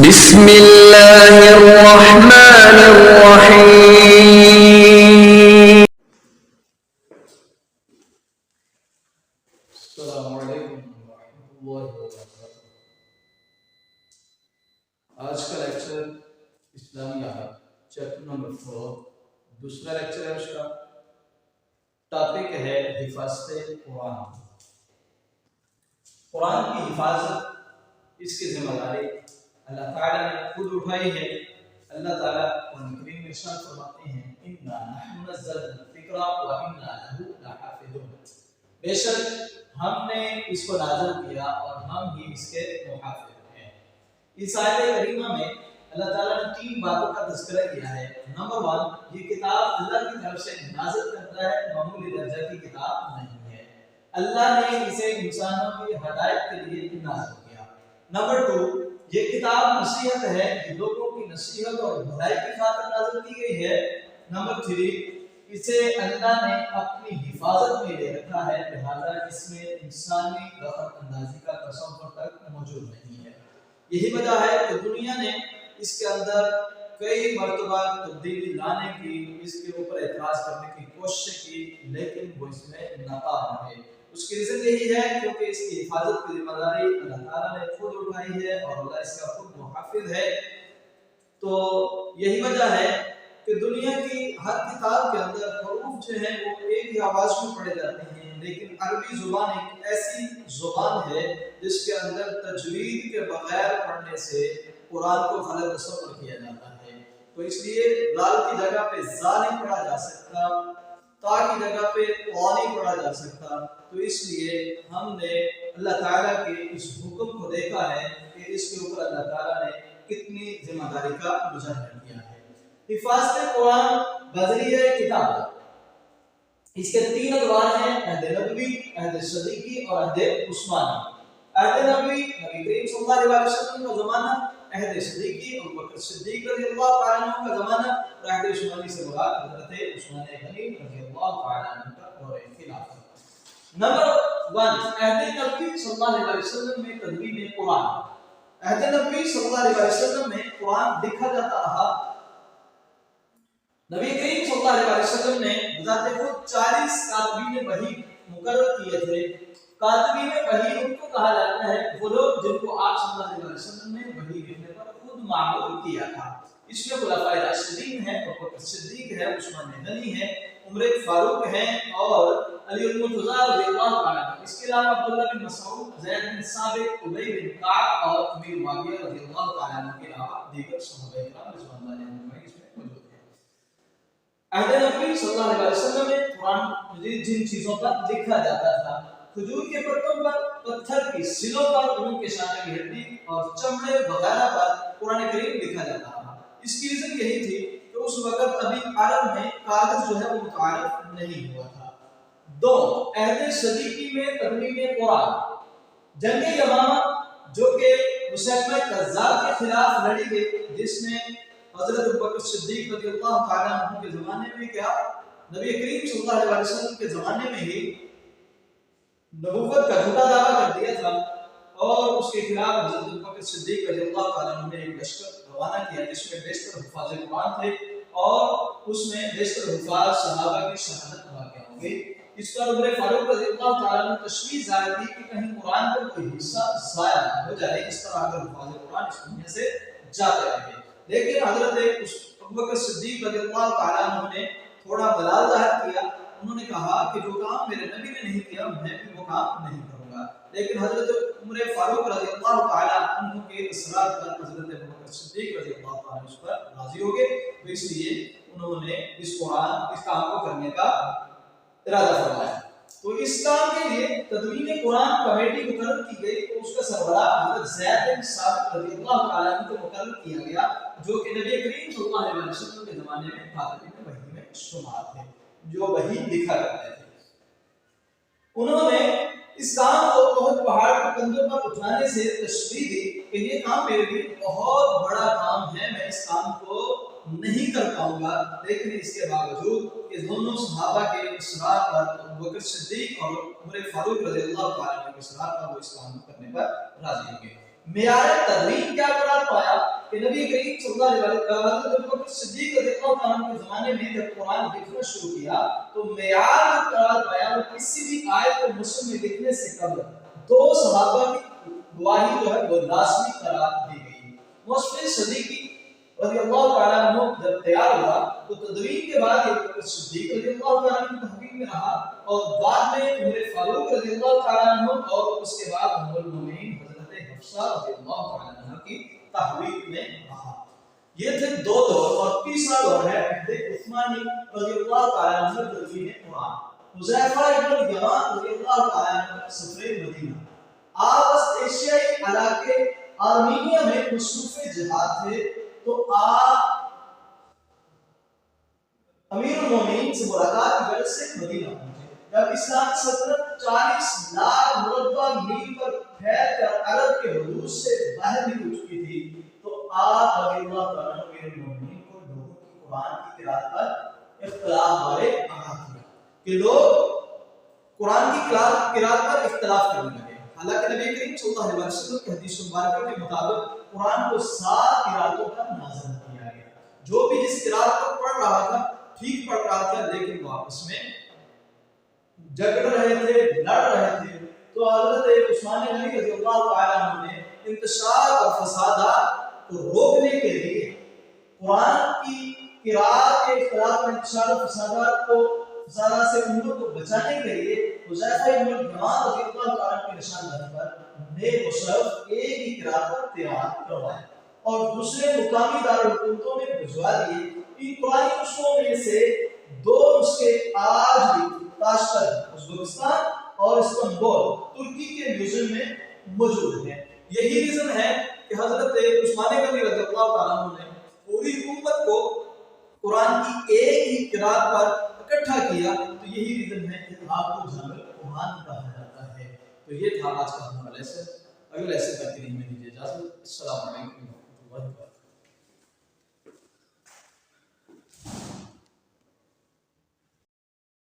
بسم اللہ الرحمن الرحیم. السلام علیکم ورحمۃ اللہ وبرکاتہ. آج کا لیکچر اسلامیات چیپٹر نمبر 4 دوسرا لیکچر ہے. اس کا ٹاپک ہے حفاظت قرآن. قرآن کی حفاظت اس کی ذمہ داری اللہ تعالیٰ نے خود اٹھائی ہے. اللہ تعالیٰ قرآن کریم میں ارشاد فرماتے ہیں اِنَّا نَحْنُ نَزَّلْنَا الذِّکْرَ وَإِنَّا لَهُ لَحَافِظُونَ. بے شک ہم نے اس کو نازل کیا اور ہم ہی اس کے محافظ ہیں. اس آیت کریمہ میں اللہ تعالیٰ نے 3 باتوں کا تذکرہ کیا ہے. نمبر 1، یہ کتاب اللہ کی طرف سے نازل کرتا ہے، معمولی درجہ کی کتاب نہیں ہے. اللہ نے اسے انسانوں کی ہدایت کے لیے نازل کیا. نمبر 2، یہ کتاب نصیحت ہے، یہ لوگوں کی نصیحت اور بھلائی کی خاطر نازل کی گئی ہے. نمبر 3، اسے اللہ نے اپنی حفاظت میں لے رکھا ہے، لہذا اس میں انسانی دخل اندازی کا تصور تک موجود نہیں ہے. یہی وجہ ہے کہ دنیا نے اس کے اندر کئی مرتبہ تبدیلی لانے کی، اس کے اوپر اعتراض کرنے کی کوشش کی، لیکن وہ اس میں ناکام رہے. اس کی ریزن یہی ہے کیونکہ اس کی حفاظت کی ذمہ داری اللہ تعالیٰ نے خود اٹھائی ہے اور اللہ اس کا خود محافظ ہے. تو یہی وجہ ہے کہ دنیا کی ہر کتاب کے اندر حروف جو ہیں وہ ایک ہی آواز میں پڑھے جاتے ہیں، لیکن عربی زبان ایک ایسی زبان ہے جس کے اندر تجوید کے بغیر پڑھنے سے قرآن کو غلط تصور کیا جاتا ہے. تو اس لیے لال کی جگہ پہ زا نہیں پڑھا جا سکتا، تا کی جگہ پہ قا نہیں پڑھا جا سکتا. تو اس لیے ہم نے اللہ تعالیٰ کے اس حکم کو دیکھا ہے کہ اس کے اوپر اللہ تعالیٰ نے کتنی ذمہ داری کا مظاہرہ کیا ہے. حفاظت قرآن بذریعہ کتاب، اس کے 3 ادوار ہیں: عہد نبوی، عہد صدیقی اور عہد عثمانی. عہد نبوی نبی کریم صلی اللہ علیہ وسلم کا زمانہ، عہد صدیقی ابو بکر صدیق رضی اللہ تعالیٰ عنہ کا زمانہ، اور عہد عثمانی سے مراد حضرت عثمان غنی رضی اللہ تعالیٰ عنہ کا دور خلافت. نمبر 1، عہد نبوی صلی اللہ علیہ وسلم میں تدوین قرآن. عہد نبوی صلی اللہ علیہ وسلم میں قرآن لکھا جاتا رہا. نبی کریم صلی اللہ علیہ وسلم نے بذات خود 40 کاتبین وحی مقرر کیے تھے. کاتبین وحی ان کو کہا جاتا ہے وہ لوگ جن کو آپ صلی اللہ علیہ وسلم نے وحی لکھنے پر خود معمور کیا تھا. اس میں خلفائے راشدین ہیں، ابو بکر صدیق ہے، عثمان غنی ہے، عمر فاروق ہیں اور علی المرتضی رضی اللہ تعالیٰ عنہ. اس کے علاوہ عبداللہ بن مسعود، زید بن ثابت، ابی بن کعب اور امیر معاویہ رضی اللہ تعالیٰ عنہ کے علاوہ دیگر صحابہ کرام رضوان اللہ علیہم اس میں موجود ہیں. عہد نبوی صلی اللہ علیہ وسلم میں قرآن مجید جن چیزوں پر لکھا جاتا تھا: کھجور کے پتوں پر، پتھر کی سلوں پر، اونٹ کے شانے کی ہڈی اور چمڑے وغیرہ پر قرآن کریم لکھا جاتا تھا. اس کی ریزن یہی تھی کہ اس وقت ابھی عرب میں کاغذ جو ہے وہ متعارف نہیں ہوا تھا. 2، عہد صدیقی میں تدوین قرآن. جنگ یمامہ جو کہ مسلمہ کذاب کے خلاف لڑی گئی، جس میں حضرت ابوبکر صدیق رضی اللہ تعالیٰ عنہ کے زمانے میں کیا نبی کریم صلی اللہ علیہ وسلم کے زمانے میں ہی نبوت کا جھوٹا دعویٰ کر دیا تھا، اور اس کے خلاف حضرت ابوبکر صدیق رضی اللہ تعالیٰ عنہ نے ایک لشکر روانہ کیا جس میں بیشتر حفاظ قرآن تھے، اور اس میں بیشتر حفاظ صحابہ کی شہادت واقع ہو گئی. اس پر عمر فاروق رضی اللہ تعالیٰ عنہ تشویش ظاہر کی کہ کہیں قرآن کا کوئی حصہ ضائع نہ ہو جائے، اس طرح اگر حفاظ قرآن اس دنیا سے جاتے رہے. لیکن حضرت ابوبکر صدیق رضی اللہ تعالیٰ عنہ نے تھوڑا ملال ظاہر کیا. انہوں نے کہا کہ جو کام میرے نبی نے نہیں کیا میں بھی وہ کام نہیں کروں گا. لیکن حضرت عمر فاروق رضی اللہ تعالیٰ عنہ کے اصرار پر حضرت ابوبکر صدیق رضی اللہ تعالیٰ عنہ اس پر راضی ہو گئے. تو اس لیے انہوں نے اس کام کو کرنے کا ارادہ فرمایا. تو اس کام کے لیے تدوین قرآن کمیٹی مقرر کی گئی. تو اس کا سربراہ حضرت زید بن ثابت رضی اللہ تعالیٰ عنہ کو مقرر کیا گیا، جو کہ نبی کریم صلی اللہ علیہ وسلم کے زمانے میں کاتبین وحی میں شمار تھے، جو وحی لکھا کرتے تھے. انہوں نے اس کام کو بہت پہاڑ کے کندھوں پر اٹھانے سے تشریح دی کہ یہ کام میرے لیے بہت بڑا کام ہے، میں اس کام کو نہیں کر پاؤں گا. لیکن اس کے باوجود کہ دونوں صحابہ کے اصرار پر، ابوبکر صدیق اور عمر فاروق رضی اللہ تعالیٰ عنہ کے اصرار پر، وہ اس کام کو کرنے پر راضی ہو گئے. معیار تدوین کیا قرار پایا کہ نبی کریم صلی اللہ علیہ وسلم حضرت ابوبکر صدیق رضی اللہ عنہ کے زمانے میں جب قرآن لکھنا شروع کیا تو معیار قرار پایا وہ کسی بھی آیت کو مصحف میں لکھنے سے قبل 2 صحابہ کی گواہی جو ہے وہ لازمی قرار دی گئی۔ مصحف صدیقی رضی اللہ تعالیٰ عنہ جب تیار ہوا تو تدوین کے بعد ابو بکر صدیق رضی اللہ تعالیٰ عنہ تحویل میں رہا اور بعد میں عمر فاروق رضی اللہ تعالیٰ عنہ اور اس کے بعد ام المومنین حضرت حفصہ رضی اللہ تعالیٰ عنہ کی تحویل میں رہا۔ یہ تھے 2 دور، اور تیسرا دور ہے عہد عثمانی رضی اللہ تعالیٰ عنہ تدوین قرآن۔ حذیفہ ابن الیمان رضی اللہ تعالیٰ عنہ سفر مدینہ، آپ وسط ایشیائی علاقے آرمینیا میں مصروف جہاد تھے تو آپ امیر المومنین سے ملاقات کی غرض سے مدینہ پہنچے۔ جب اسلامی سلطنت 40 لاکھ مربع میل پر پھیل کر عرب کے حدود سے باہر نکل چکی تھی تو آپ رضی اللہ تعالیٰ عنہ امیر المومنین کو لوگوں کی قرآن کی قرات پر اختلاف بارے آگاہ کیا کہ لوگ قرآن کی قرات پر اختلاف کرنے لگے۔ حالانکہ نبی کریم صلی اللہ علیہ وسلم کی حدیث مبارکہ کے مطابق قرآن کو 7 قراتوں پر نازل کیا گیا۔ جو بھی جس قرات کو پڑھ رہا تھا ٹھیک پڑھ رہا تھا، لیکن وہ آپس میں جھگڑ رہے تھے، لڑ رہے تھے، تو حضرت عثمان غنی رضی اللہ تعالیٰ عنہ نے انتشار اور فسادات کو روکنے کے لیے قرآن کی قرات کے اختلاف اور انتشار اور فسادات سے امت کو بچانے کے لیے حذیفہ ابن الیمان رضی اللہ تعالیٰ عنہ کی نشاندہی پر نئے مصحف ایک ہی قرات پر تیار کروائے اور دوسرے مقامی دارالحکومتوں میں بھجوا دیے۔ ان قرآنی نسخوں میں سے 2 نسخے آج بھی تاشقند ازبکستان اور استنبول ترکی کے میوزیم میں موجود ہیں۔ یہی ریزن ہے کہ حضرت عثمان غنی رضی اللہ تعالیٰ عنہ نے پوری امت کو قرآن کی ایک ہی قرات پر اکٹھا کیا، تو یہی ریزن ہے کہ آپ کو جامع قرآن کہا جاتا ہے۔ تو یہ تھا آج کا ہمارا لیسن۔ اگلے لیسن تک کے لیے ہمیں دیجیے اجازت۔ السلام علیکم ورحمۃ اللہ وبرکاتہ۔